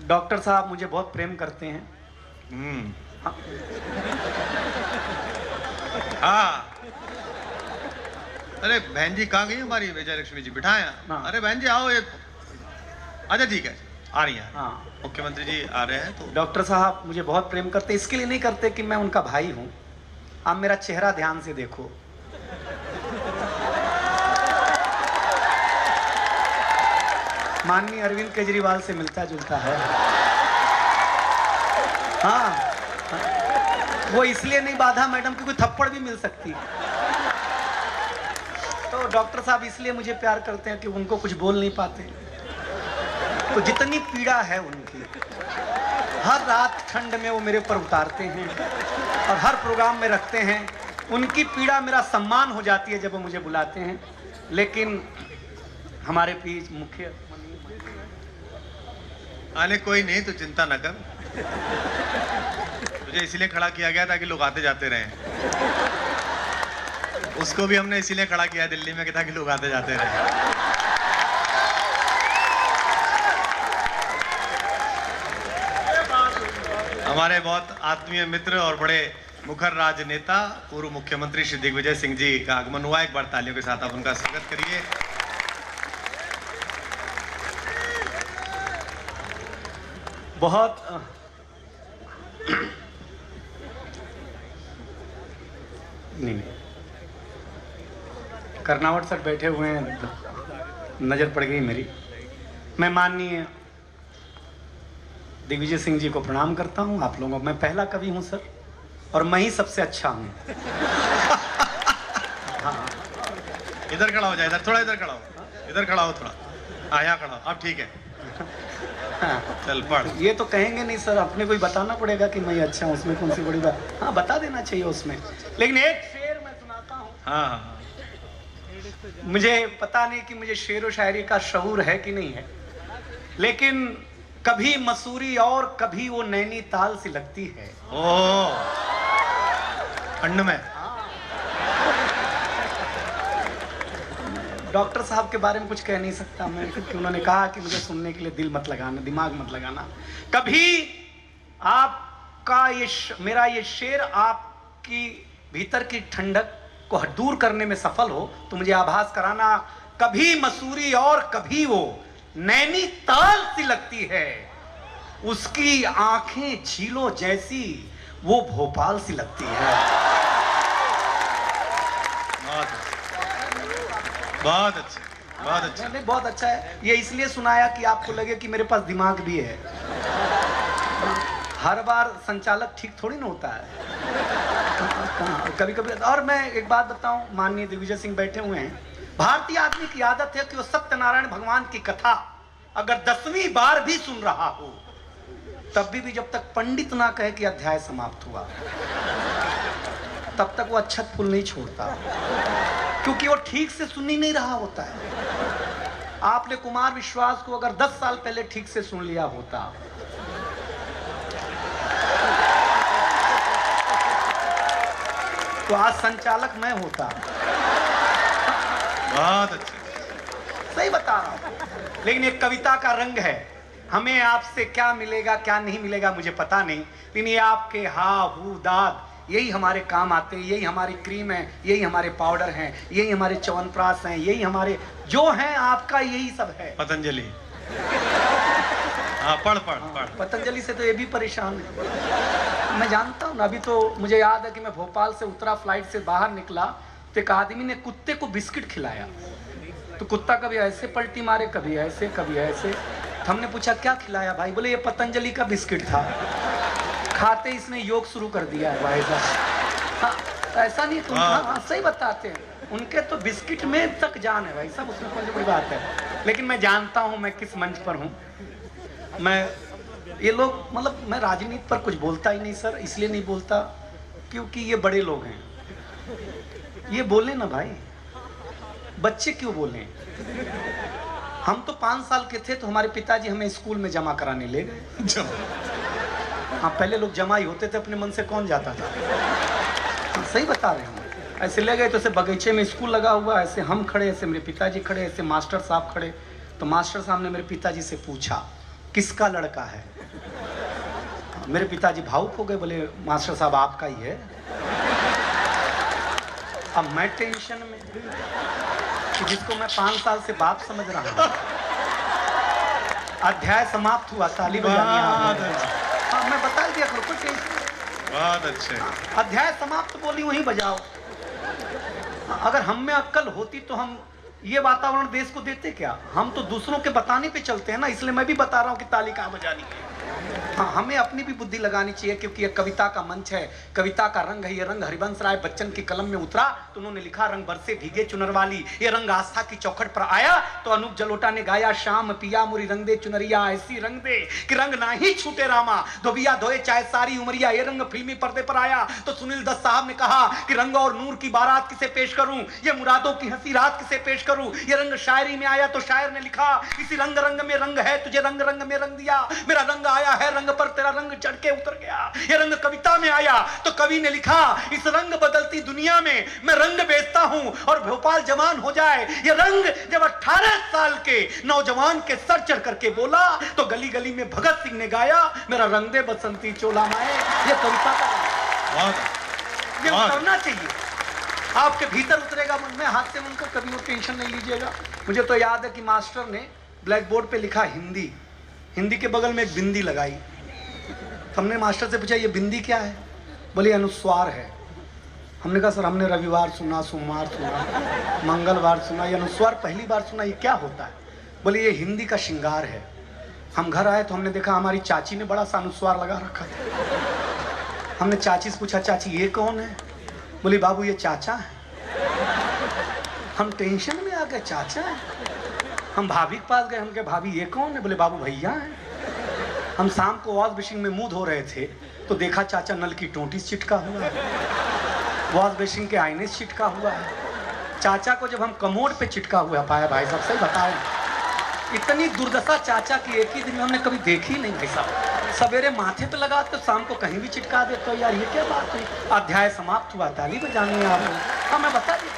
Doctor साहब मुझे बहुत प्रेम करते हैं। हाँ। अरे बहन जी कहाँ गई हमारी विजय लक्ष्मी जी? बिठाए। अरे बहन जी आओ, ये अच्छा ठीक है, आ रही हैं। हाँ, मुख्यमंत्री जी आ रहे हैं। तो डॉक्टर साहब मुझे बहुत प्रेम करते, इसके लिए नहीं करते कि मैं उनका भाई हूं। आप मेरा चेहरा ध्यान से देखो, माननीय अरविंद केजरीवाल से मिलता जुलता है। हाँ, वो इसलिए नहीं बाधा मैडम क्योंकि थप्पड़ भी मिल सकती है। तो डॉक्टर साहब इसलिए मुझे प्यार करते हैं कि उनको कुछ बोल नहीं पाते, तो जितनी पीड़ा है उनकी हर रात ठंड में वो मेरे ऊपर उतारते हैं और हर प्रोग्राम में रखते हैं। उनकी पीड़ा मेरा सम्मान हो जाती है जब वो मुझे बुलाते हैं। लेकिन हमारे बीच मुख्य आने कोई नहीं, तो चिंता न कर। तुझे इसलिए खड़ा किया गया ताकि लोग आते जाते रहें। उसको भी हमने इसीलिए खड़ा किया दिल्ली में कि ताकि लोग आते जाते रहें। हमारे बहुत आत्मीय मित्र और बड़े मुखर राजनेता पूर्व मुख्यमंत्री श्री दिग्विजय सिंह जी का आगमन हुआ। एक बार तालियों के साथ आप उनका स्वागत करिए। बहुत नहीं, कर्नावट सर बैठे हुए हैं, नजर पड़ गई मेरी। मैं माननीय दिग्विजय सिंह जी को प्रणाम करता हूं। आप लोगों, मैं पहला कवि हूं सर, और मैं ही सबसे अच्छा हूं। हाँ। इधर खड़ा हो जाए, इधर थोड़ा, इधर खड़ा हो, इधर खड़ा हो थोड़ा। हाँ यहाँ खड़ा हो, अब ठीक है। हाँ। चल पढ़। ये तो कहेंगे नहीं सर, अपने को ही बताना पड़ेगा कि मैं अच्छा हूँ, उसमें कौन सी बड़ी बात। हाँ, बता देना चाहिए उसमें। लेकिन एक शेर मैं सुनाता हूँ। हाँ। मुझे पता नहीं कि मुझे शेर व शायरी का शऊर है कि नहीं है, लेकिन कभी मसूरी और कभी वो नैनीताल सी लगती है। ओ ठंड में। डॉक्टर साहब के बारे में कुछ कह नहीं सकता मैं, क्योंकि उन्होंने कहा कि मुझे सुनने के लिए दिल मत लगाना, दिमाग मत लगाना। कभी आपका मेरा ये शेर आपकी भीतर की ठंडक को दूर करने में सफल हो तो मुझे आभास कराना। कभी मसूरी और कभी वो नैनीताल सी लगती है, उसकी आंखें झीलों जैसी, वो भोपाल सी लगती है। बहुत अच्छा, बहुत अच्छा। नहीं, बहुत अच्छा है। ये इसलिए सुनाया कि आपको लगे कि मेरे पास दिमाग भी है। हर बार संचालक ठीक थोड़ी ना होता है, कभी कभी। और मैं एक बात बताऊं, माननीय दिग्विजय सिंह बैठे हुए हैं। भारतीय आदमी की आदत है कि वो सत्यनारायण भगवान की कथा अगर 10वीं बार भी सुन रहा हो, तब भी जब तक पंडित ना कहे कि अध्याय समाप्त हुआ, तब तक वो अच्छत फूल नहीं छोड़ता, क्योंकि वो ठीक से सुन ही नहीं रहा होता है। आपने कुमार विश्वास को अगर 10 साल पहले ठीक से सुन लिया होता, तो आज संचालक मैं होता। बहुत अच्छा, सही बता रहा हूं। लेकिन एक कविता का रंग है। हमें आपसे क्या मिलेगा क्या नहीं मिलेगा मुझे पता नहीं, लेकिन ये आपके हा हू दाद यही हमारे काम आते हैं। यही हमारी क्रीम है, यही हमारे पाउडर हैं, यही हमारे च्यवनप्राश हैं, यही हमारे जो हैं आपका, यही सब है। पतंजलि। हाँ पढ़ पढ़ पढ़। पतंजलि से तो ये भी परेशान है, मैं जानता हूँ ना। अभी तो मुझे याद है कि मैं भोपाल से उतरा, फ्लाइट से बाहर निकला तो एक आदमी ने कुत्ते को बिस्किट खिलाया। तो कुत्ता कभी ऐसे पलटी मारे, कभी ऐसे, कभी ऐसे। हमने पूछा क्या खिलाया भाई? बोले ये पतंजलि का बिस्किट था। खाते इसने योग शुरू कर दिया है भाई साहब। हाँ, ऐसा नहीं तुम। हाँ, सही बताते हैं। उनके तो बिस्किट में तक जान है भाई साहब, उसमें कौन सी बड़ी बात है। लेकिन मैं जानता हूँ मैं किस मंच पर हूँ। मैं ये लोग, मतलब मैं राजनीति पर कुछ बोलता ही नहीं सर, इसलिए नहीं बोलता क्योंकि ये बड़े लोग हैं। ये बोले ना भाई, बच्चे क्यों बोले? हम तो 5 साल के थे तो हमारे पिताजी हमें स्कूल में जमा कराने ले गए। हाँ, पहले लोग जमा ही होते थे, अपने मन से कौन जाता था। हाँ, सही बता रहे हैं। ऐसे ले गए तो ऐसे बगीचे में स्कूल लगा हुआ, ऐसे हम खड़े, ऐसे मेरे पिताजी खड़े, ऐसे मास्टर साहब खड़े। तो मास्टर साहब ने मेरे पिताजी से पूछा, किसका लड़का है? मेरे पिताजी भावुक हो गए, बोले मास्टर साहब आपका ही है। अब मैं टेंशन में कि जिसको मैं 5 साल से बाप समझ रहा हूँ। अध्याय समाप्त हुआ, ताली बजानी। हाँ मैं बता दिया करो, कोई टेंशन। बहुत अच्छे। अध्याय समाप्त बोली वहीं बजाओ। अगर हम में अक्ल होती तो हम ये वातावरण देश को देते क्या? हम तो दूसरों के बताने पे चलते हैं ना, इसलिए मैं भी बता रहा हूँ कि ताली कहाँ बजानी है। हाँ हमें अपनी भी बुद्धि लगानी चाहिए, क्योंकि ये कविता का मंच है, कविता का रंग है। ये रंग हरिवंश राय बच्चन की कलम में उतरा तो उन्होंने लिखा रंग बरसे भीगे चुनर वाली। ये रंग आस्था की चौखट पर आया तो अनूप जलोटा ने गाया, शाम पिया मुरी रंग दे चुनरिया ऐसी रंग दे कि रंग ना ही छूटे रामा, धोबिया धोए चाहे सारी उमरिया। ये रंग फिल्मी पर्दे पर आया तो सुनील दत्त साहब ने कहा कि रंग और नूर की बारात किसे पेश करूं, ये मुरादों की हंसी रात किसे पेश करूं। ये रंग शायरी में आया तो शायर ने लिखा, इसी रंग रंग में रंग है, तुझे रंग रंग में रंग दिया। मेरा रंग आया है रंग पर, तेरा रंग चढ़ के उतर गया। ये रंग कविता में आया तो कवि ने लिखा, इस रंग बदलती दुनिया में मैं रंग बेचता हूं और भोपाल जवान हो जाए। ये रंग जब 18 साल के नौजवान के सर चढ़ करके बोला तो गली गली में भगत सिंह ने गाया, मेरा रंग दे बसंती चोला माए। ये कविता का ये उतरना चाहिए, आपके भीतर उतरेगा मन में, हाथ से मन को कभी वो टेंशन नहीं लीजिएगा। मुझे तो याद है कि मास्टर ने ब्लैक बोर्ड पे लिखा हिंदी, हिंदी के बगल में एक बिंदी लगाई। हमने मास्टर से पूछा ये बिंदी क्या है? बोले अनुस्वार है। हमने कहा सर हमने रविवार सुना, सोमवार सुना, मंगलवार सुना, ये अनुस्वार पहली बार सुना, ये क्या होता है? बोले ये हिंदी का श्रृंगार है। हम घर आए तो हमने देखा हमारी चाची ने बड़ा सा अनुस्वार लगा रखा था। हमने चाची से पूछा, चाची ये कौन है? बोली बाबू ये चाचा है। हम टेंशन में आ गए, चाचा है। हम भाभी के पास गए, हम कहे भाभी ये कौन है? बोले बाबू भैया है। हम शाम को वॉश बेसिन में मुंह धो रहे थे तो देखा चाचा नल की टोंटी से चिटका हुआ है, वॉश बेसिन के आईने से चिटका हुआ है। चाचा को जब हम कमोड पे चिटका हुआ पाया, भाई साहब सही बताए, इतनी दुर्दशा चाचा की एक ही दिन में हमने कभी देखी नहीं भाई साहब। सवेरे माथे पे लगा तो शाम को कहीं भी चिटका दे, तो यार ये क्या बात हुई? अध्याय समाप्त हुआ, ताली बजानी है आप। हाँ मैं बता दी।